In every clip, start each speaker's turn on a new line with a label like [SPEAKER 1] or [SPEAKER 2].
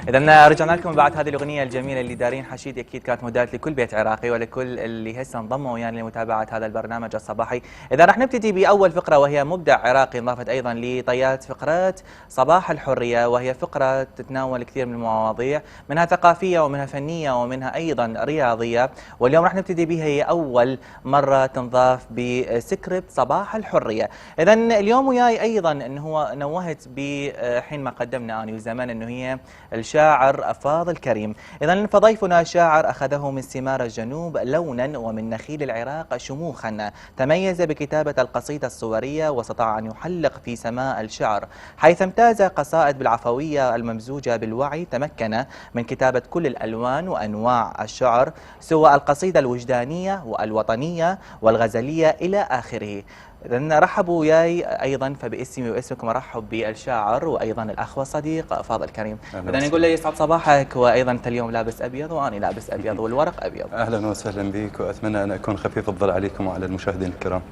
[SPEAKER 1] إذا رجعنا لكم بعد هذه الأغنية الجميلة اللي دارين حشيد، أكيد كانت مهداة لكل بيت عراقي ولكل اللي هسه انضموا ويانا لمتابعة هذا البرنامج الصباحي. إذا راح نبتدي بأول فقرة وهي مبدع عراقي، انضافت أيضا لطيات فقرات صباح الحرية، وهي فقرة تتناول كثير من المواضيع، منها ثقافية ومنها فنية ومنها أيضا رياضية، واليوم راح نبتدي بها، هي أول مرة تنضاف بسكريبت صباح الحرية. إذا اليوم وياي أيضا أنه هو نوهت بحين ما قدمنا أنا وزمان أنه هي الشاعر فاضل كريم. إذا فضيفنا شاعر أخذه من ثمار الجنوب لونا ومن نخيل العراق شموخا، تميز بكتابة القصيدة الصورية واستطاع أن يحلق في سماء الشعر، حيث امتاز قصائد بالعفوية الممزوجة بالوعي، تمكن من كتابة كل الألوان وأنواع الشعر سواء القصيدة الوجدانية والوطنية والغزلية إلى آخره. إذن رحبوا وياي أيضا، فباسمي واسمكم أرحب بالشاعر وأيضا الأخ والصديق فاضل كريم. إذن نقول له يسعد صباحك، وأيضا أنت اليوم لابس أبيض وأنا لابس أبيض والورق أبيض.
[SPEAKER 2] أهلا وسهلا بك، وأتمنى أن أكون خفيف الظل عليكم وعلى المشاهدين الكرام.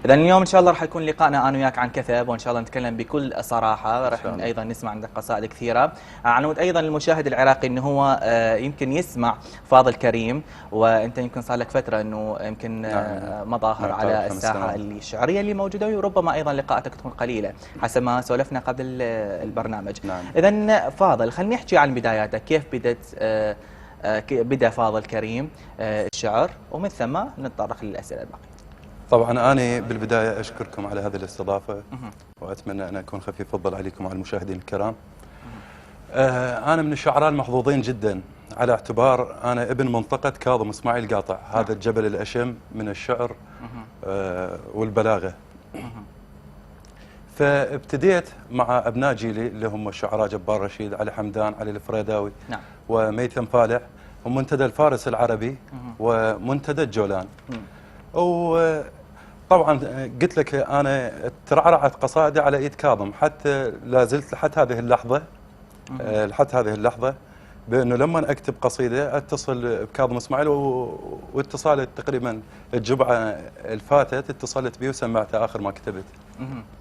[SPEAKER 1] إذن اليوم إن شاء الله راح يكون لقائنا أنا وياك عن كثب، وإن شاء الله نتكلم بكل صراحة، راح أيضا نسمع عندك قصائد كثيرة. عنود أيضا المشاهد العراقي أنه هو يمكن يسمع فاضل كريم، وأنت يمكن صار لك فترة أنه يمكن مظاهر على الساحة الشعرية اللي موجودة، وربما أيضا لقاءاتك تكون قليلة حسب ما سولفنا قبل البرنامج. إذن فاضل، خلينا نحكي عن بداياتك، كيف بدأ فاضل كريم الشعر، ومن ثم نتطرق للأسئلة الباقية.
[SPEAKER 2] طبعا أنا بالبداية أشكركم على هذه الاستضافة، وأتمنى أن أكون خفيف الظل عليكم وعلى المشاهدين الكرام. أنا من الشعراء المحظوظين جدا، على اعتبار أنا ابن منطقة كاظم إسماعيل قاطع، هذا الجبل الأشم من الشعر والبلاغة. فابتديت مع أبناء جيلي اللي هم الشعراء جبار رشيد، علي حمدان، علي الفريداوي، وميثم فالح، ومنتدى الفارس العربي، ومنتدى الجولان. وطبعا قلت لك أنا ترعرعت قصائدي على إيد كاظم، حتى لا زلت لحد هذه اللحظة بأنه لما أكتب قصيدة أتصل بكاظم إسماعيل، واتصالت تقريبا الجمعة الفاتت اتصلت بي وسمعته آخر ما كتبت.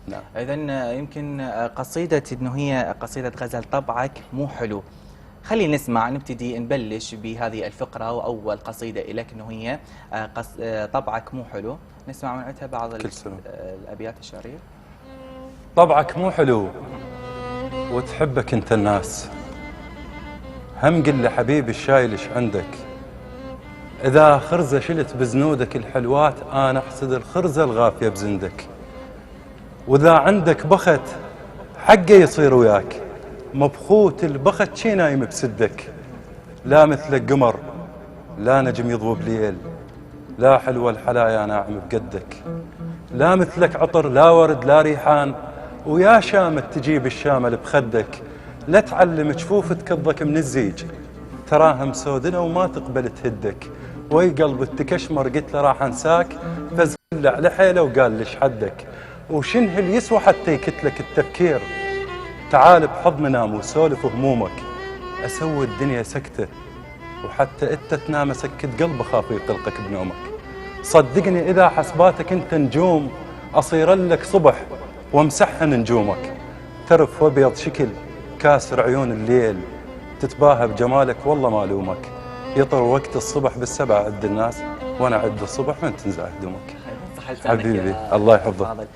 [SPEAKER 1] نعم. إذن يمكن قصيدة أنه هي قصيدة غزل طبعك مو حلو، خلينا نسمع، نبلش بهذه الفقرة، وأول قصيدة لك أنه هي طبعك مو حلو، نسمع من عندها بعض الأبيات الشعرية.
[SPEAKER 2] طبعك مو حلو وتحبك أنت الناس، هم قل لي حبيبي الشايلش عندك، إذا خرزة شلت بزنودك الحلوات أنا أحسد الخرزة الغافية بزندك، وإذا عندك بخت حقه يصير وياك، مبخوت البخت شي نايم بسدك، لا مثلك قمر لا نجم يضوب ليل، لا حلوة الحلايا ناعم بقدك، لا مثلك عطر لا ورد لا ريحان، ويا شامت تجيب الشامل بخدك، لا تعلم جفوف تكضك من الزيج، تراهم سودنا وما تقبل تهدك، وي قلب التكشمر قلت له راح انساك، فزل على حيله وقال لش حدك، وشنه اللي يسوى حتى يكتلك التفكير، تعال بحضن نام وسولف همومك، اسوي الدنيا سكته وحتى انت تنام اسكت قلب اخاف يقلقك بنومك، صدقني اذا حسباتك انت نجوم اصير لك صبح وامسحن نجومك، ترف وابيض شكل كاسر عيون الليل، تتباهى بجمالك والله ما الومك، يطر وقت الصبح بالسبع عد الناس وانا عد الصبح من تنزع هدومك. حبيبي الله يحفظك.